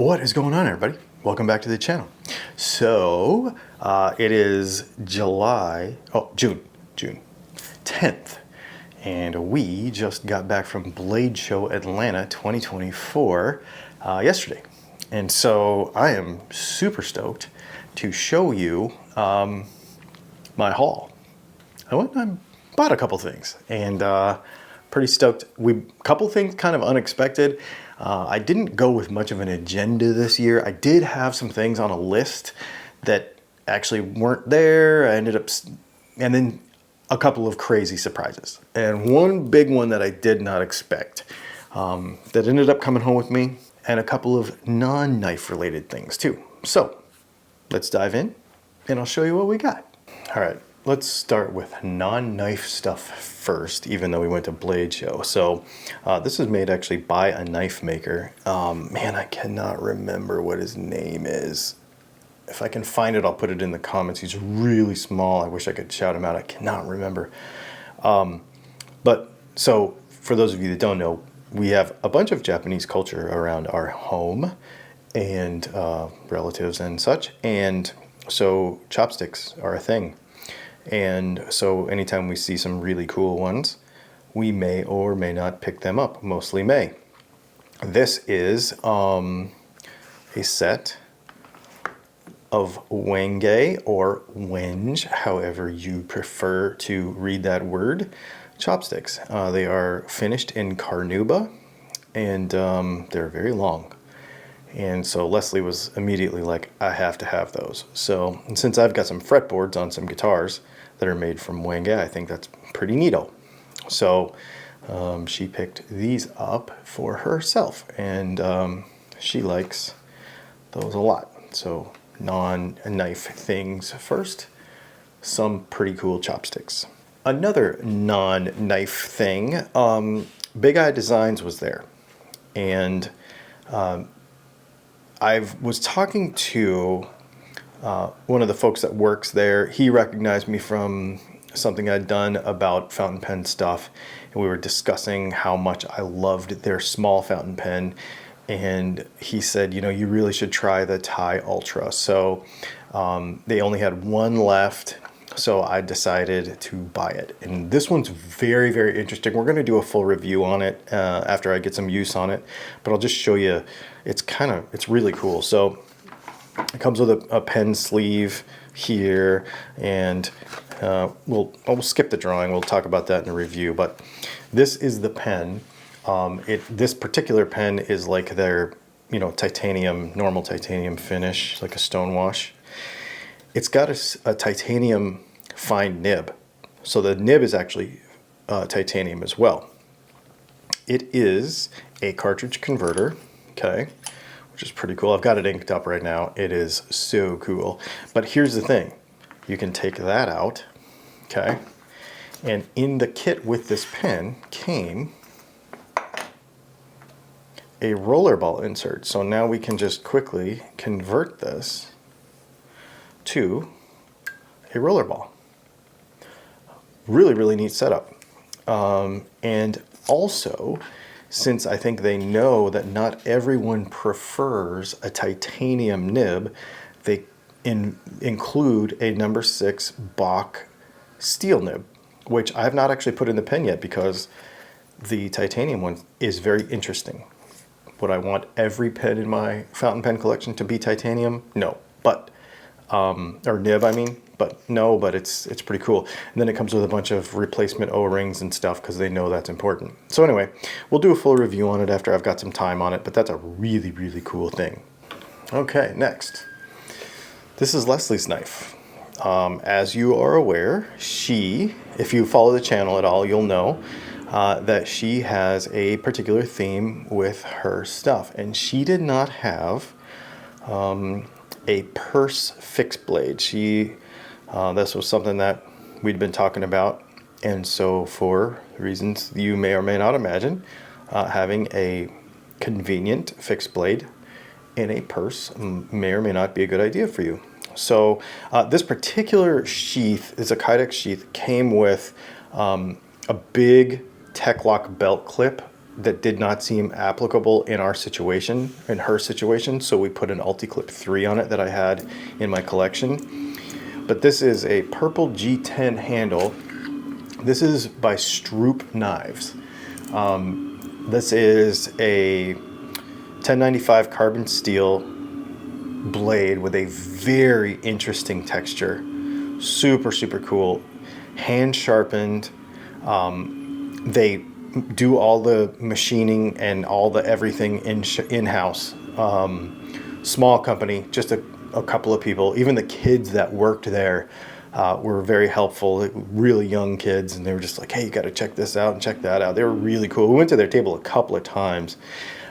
What is going on, everybody? Welcome back to the channel. So it is June 10th, and we just got back from Blade Show Atlanta 2024 yesterday. And so I am super stoked to show you my haul. I bought a couple things, and pretty stoked. Couple things kind of unexpected. I didn't go with much of an agenda this year. I did have some things on a list that actually weren't there. And then a couple of crazy surprises. And one big one that I did not expect that ended up coming home with me, and a couple of non-knife related things too. So let's dive in and I'll show you what we got. All right. Let's start with non-knife stuff first, even though we went to Blade Show. So this is made actually by a knife maker. Man, I cannot remember what his name is. If I can find it, I'll put it in the comments. He's really small. I wish I could shout him out. I cannot remember. But so for those of you that don't know, we have a bunch of Japanese culture around our home and relatives and such. And so chopsticks are a thing. And so anytime we see some really cool ones, we may or may not pick them up, mostly may. This is a set of wenge or wenge, however you prefer to read that word, chopsticks. They are finished in carnauba, and they're very long. And so Leslie was immediately like, I have to have those. So, and since I've got some fretboards on some guitars that are made from wenge, I think that's pretty neato. So she picked these up for herself, and she likes those a lot. So non-knife things first, some pretty cool chopsticks. Another non-knife thing, Big Eye Designs was there. And I was talking to one of the folks that works there. He recognized me from something I'd done about fountain pen stuff, and we were discussing how much I loved their small fountain pen. And he said, you know, you really should try the Thai Ultra. So they only had one left, so I decided to buy it. And this one's very, very interesting. We're going to do a full review on it after I get some use on it, but I'll just show you. It's really cool. So it comes with a pen sleeve here, and we'll skip the drawing. We'll talk about that in the review, but this is the pen. This particular pen is like their, normal titanium finish, like a stone wash. It's got a titanium fine nib. So the nib is actually titanium as well. It is a cartridge converter, okay, which is pretty cool. I've got it inked up right now. It is so cool. But here's the thing. You can take that out, okay, and in the kit with this pen came a rollerball insert. So now we can just quickly convert this to a rollerball. Really, really neat setup. And also, since I think they know that not everyone prefers a titanium nib, they include a number 6 Bach steel nib, which I have not actually put in the pen yet because the titanium one is very interesting. Would I want every pen in my fountain pen collection to be titanium? No, but or nib, I mean, but no, but it's pretty cool. And then it comes with a bunch of replacement O-rings and stuff because they know that's important. So anyway, we'll do a full review on it after I've got some time on it, but that's a really, really cool thing. Okay, next. This is Leslie's knife. As you are aware, if you follow the channel at all, you'll know that she has a particular theme with her stuff, and she did not have a purse fixed blade. This was something that we'd been talking about, and so for reasons you may or may not imagine, having a convenient fixed blade in a purse may or may not be a good idea for you. So this particular sheath is a Kydex sheath, came with a big Tech Lock belt clip that did not seem applicable in our situation, in her situation, so we put an Ulti-Clip 3 on it that I had in my collection. But this is a purple G10 handle. This is by Stroup Knives. This is a 1095 carbon steel blade with a very interesting texture. Super, super cool. Hand sharpened. They do all the machining and all the everything in-house. Small company, just a couple of people. Even the kids that worked there were very helpful. Really young kids, and they were just like, hey, you got to check this out and check that out. They were really cool. We went to their table a couple of times.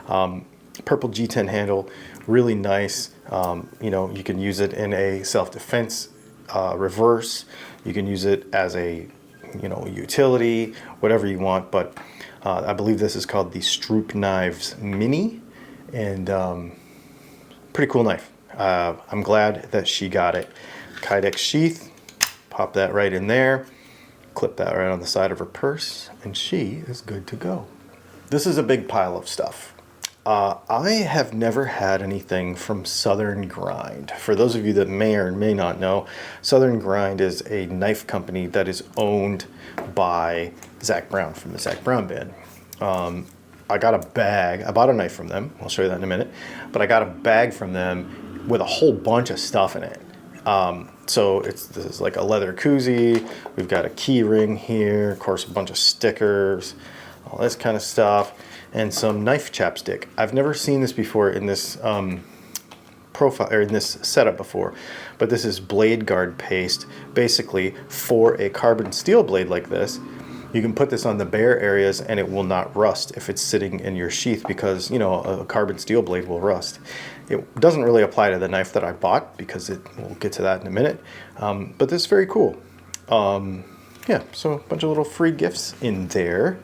Purple G10 handle, really nice. You know, you can use it in a self-defense reverse. You can use it as a, you know, utility, whatever you want. But I believe this is called the Stroup Knives Mini, and pretty cool knife. I'm glad that she got it. Kydex sheath, pop that right in there, clip that right on the side of her purse, and she is good to go. This is a big pile of stuff. I have never had anything from Southern Grind. For those of you that may or may not know, Southern Grind is a knife company that is owned by Zach Brown from the Zach Brown Band. I got a bag. I bought a knife from them. I'll show you that in a minute. But I got a bag from them with a whole bunch of stuff in it. So this is like a leather koozie. We've got a key ring here. Of course, a bunch of stickers, all this kind of stuff. And some knife chapstick. I've never seen this before in this profile or in this setup before, but this is blade guard paste. Basically, for a carbon steel blade like this, you can put this on the bare areas and it will not rust if it's sitting in your sheath, because you know a carbon steel blade will rust. It doesn't really apply to the knife that I bought because we'll get to that in a minute. But this is very cool. Yeah, so a bunch of little free gifts in there.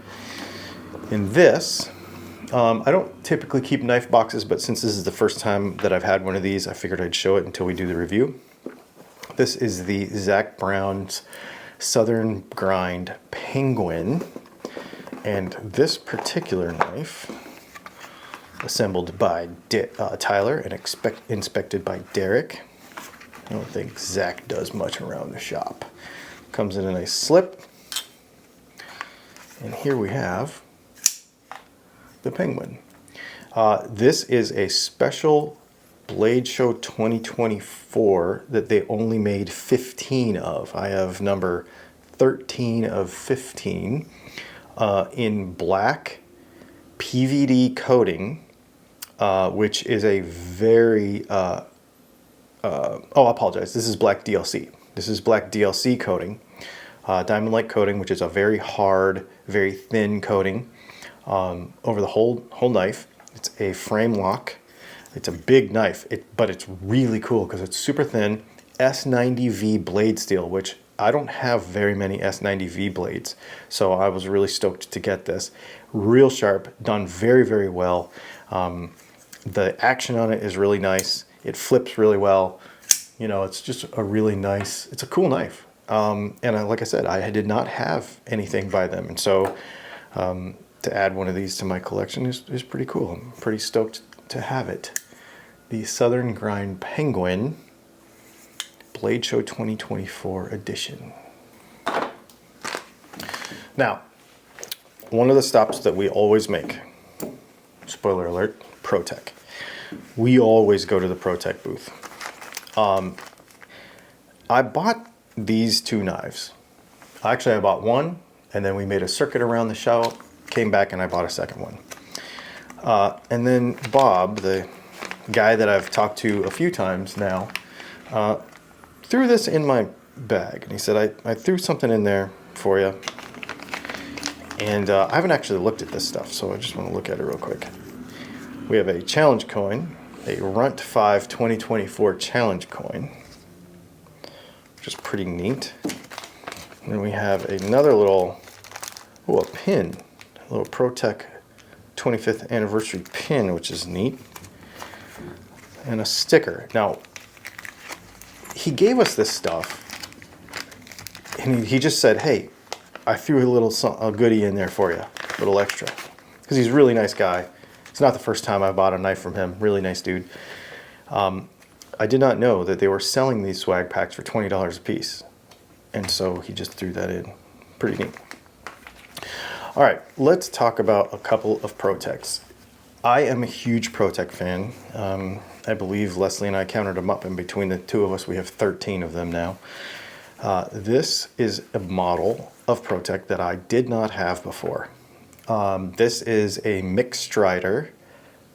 In this. I don't typically keep knife boxes, but since this is the first time that I've had one of these, I figured I'd show it until we do the review. This is the Zach Brown's Southern Grind Penguin. And this particular knife, assembled by Tyler and inspected by Derek. I don't think Zach does much around the shop. Comes in a nice slip. And here we have the Penguin. This is a special Blade Show 2024 that they only made 15 of. I have number 13 of 15 in black PVD coating, which is a very, oh, I apologize. This is black DLC. This is black DLC coating, diamond light coating, which is a very hard, very thin coating. Over the whole knife. It's a frame lock. It's a big knife, but it's really cool because it's super thin. S90V blade steel, which I don't have very many S90V blades, so I was really stoked to get this. Real sharp, done very, very well. The action on it is really nice. It flips really well. You know, it's just a really nice, it's a cool knife. And like I said, I did not have anything by them, and so to add one of these to my collection is pretty cool. I'm pretty stoked to have it. The Southern Grind Penguin Blade Show 2024 edition. Now, one of the stops that we always make, spoiler alert, Protech. We always go to the Protech booth. I bought these two knives. Actually, I bought one, and then we made a circuit around the shop, came back, and I bought a second one. And then Bob, the guy that I've talked to a few times now, threw this in my bag. And he said, I threw something in there for you. And I haven't actually looked at this stuff, so I just want to look at it real quick. We have a challenge coin, a Runt 5 2024 challenge coin, which is pretty neat. And then we have another little, a pin, a little Protech 25th anniversary pin, which is neat, and a sticker. Now, he gave us this stuff, and he just said, hey, I threw a little goodie in there for you, a little extra. because he's a really nice guy. It's not the first time I bought a knife from him. Really nice dude. I did not know that they were selling these swag packs for $20 a piece. And so he just threw that in. Pretty neat. All right, let's talk about a couple of Protechs. I am a huge Protech fan. I believe Leslie and I counted them up, and between the two of us, we have 13 of them now. This is a model of Protech that I did not have before. This is a mixed strider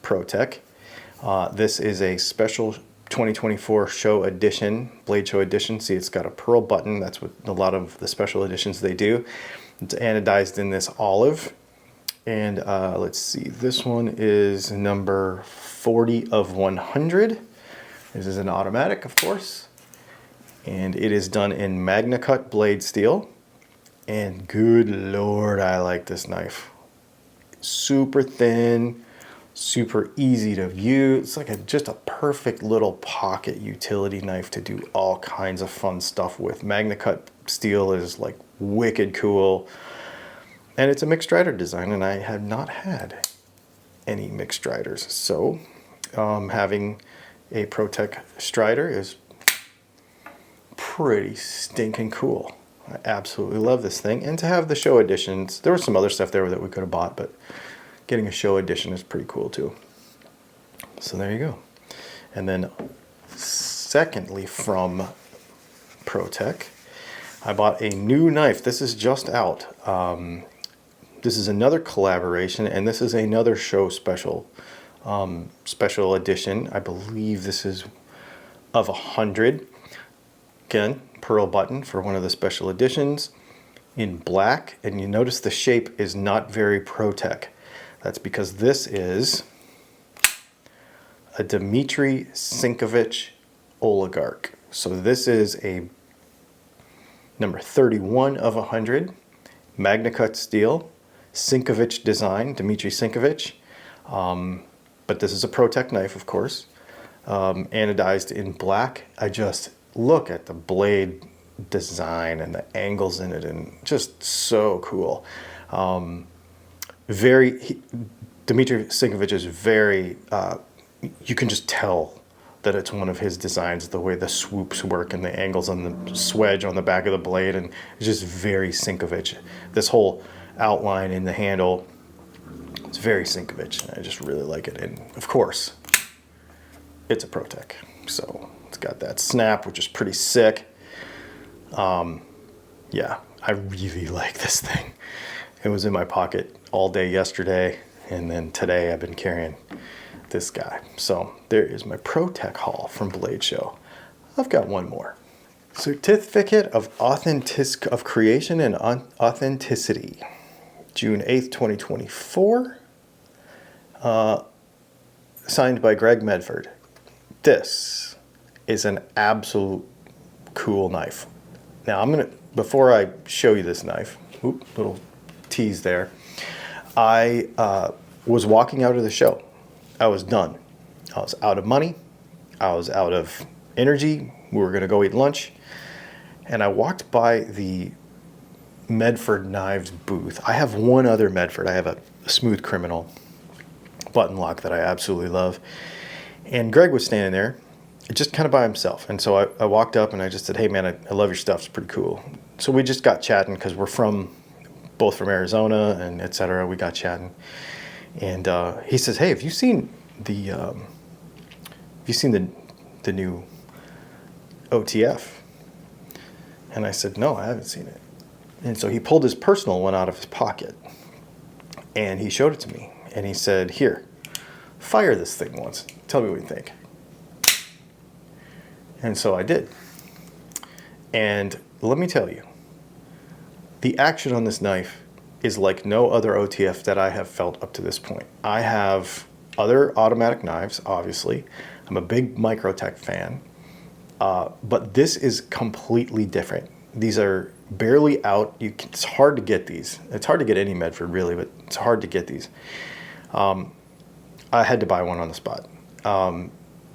Protech. This is a special 2024 show edition, blade show edition. See, it's got a pearl button. That's what a lot of the special editions they do. It's anodized in this olive. And let's see, this one is number 40 of 100. This is an automatic, of course. And it is done in Magna Cut blade steel. And good Lord, I like this knife. Super thin, super easy to use. It's like just a perfect little pocket utility knife to do all kinds of fun stuff with. Magna Cut steel is like wicked cool. And it's a mixed strider design, and I have not had any mixed striders. So having a Protech strider is pretty stinking cool. I absolutely love this thing. And to have the show editions, there was some other stuff there that we could have bought, but getting a show edition is pretty cool too. So there you go. And then secondly, from Protech, I bought a new knife. This is just out. This is another collaboration, and this is another show special edition. I believe this is of 100. Again, pearl button for one of the special editions in black, and you notice the shape is not very Protech. That's because this is a Dmitry Sinkovich oligarch. So this is a number 31 of 100, Magna Cut steel, Sinkovich design, Dmitry Sinkovich. But this is a Protech knife, of course, anodized in black. I just look at the blade design and the angles in it, and just so cool. Dmitry Sinkovich is very, you can just tell that it's one of his designs, the way the swoops work and the angles on the swedge on the back of the blade, and it's just very Sinkovich. This whole outline in the handle, it's very Sinkovich. I just really like it. And of course, it's a Protech. So it's got that snap, which is pretty sick. Yeah, I really like this thing. It was in my pocket all day yesterday, and then today I've been carrying this guy. So there is my Protech haul from Blade Show. I've got one more. Certificate of Creation and Authenticity. June 8th, 2024. Signed by Greg Medford. This is an absolute cool knife. Now before I show you this knife, little tease there. I was walking out of the show. I was done. I was out of money. I was out of energy. We were going to go eat lunch. And I walked by the Medford Knives booth. I have one other Medford. I have a Smooth Criminal button lock that I absolutely love. And Greg was standing there, just kind of by himself. And so I walked up and I just said, "Hey man, I love your stuff. It's pretty cool." So we just got chatting because we're both from Arizona and etc. We got chatting. And he says, "Hey, have you seen the new OTF?" And I said, "No, I haven't seen it." And so he pulled his personal one out of his pocket and he showed it to me. And he said, "Here, fire this thing once. Tell me what you think." And so I did. And let me tell you, the action on this knife is like no other OTF that I have felt up to this point. I have other automatic knives, obviously. I'm a big Microtech fan. But this is completely different. These are barely out. It's hard to get these. It's hard to get any Medford, really, but it's hard to get these. I had to buy one on the spot.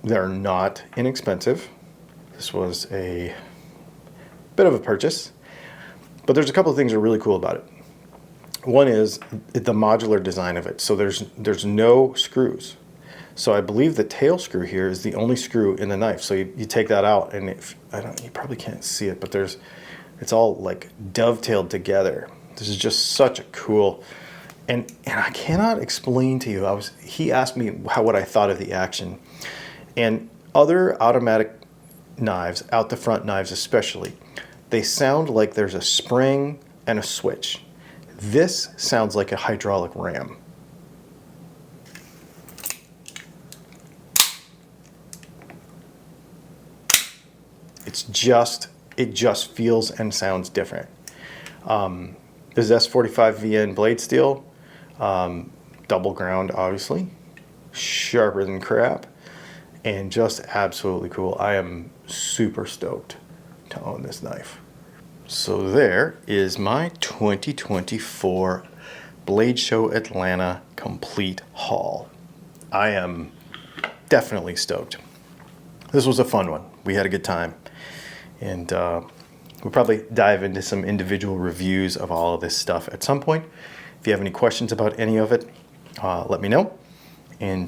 They're not inexpensive. This was a bit of a purchase. But there's a couple of things that are really cool about it. One is the modular design of it. So there's no screws. So I believe the tail screw here is the only screw in the knife. So you take that out, and you probably can't see it, but it's all like dovetailed together. This is just such a cool, and I cannot explain to you. He asked me what I thought of the action, and other automatic knives, out the front knives especially, they sound like there's a spring and a switch. This sounds like a hydraulic ram. It just feels and sounds different. This is S45 VN blade steel, double ground obviously, sharper than crap, and just absolutely cool. I am super stoked to own this knife. So there is my 2024 Blade Show Atlanta complete haul. I am definitely stoked. This was a fun one. We had a good time. And we'll probably dive into some individual reviews of all of this stuff at some point. If you have any questions about any of it, let me know. And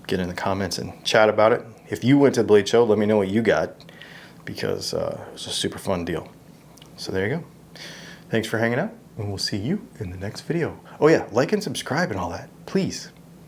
get in the comments and chat about it. If you went to the Blade Show, let me know what you got, because it was a super fun deal. So there you go. Thanks for hanging out, and we'll see you in the next video. Oh yeah, like and subscribe and all that, please.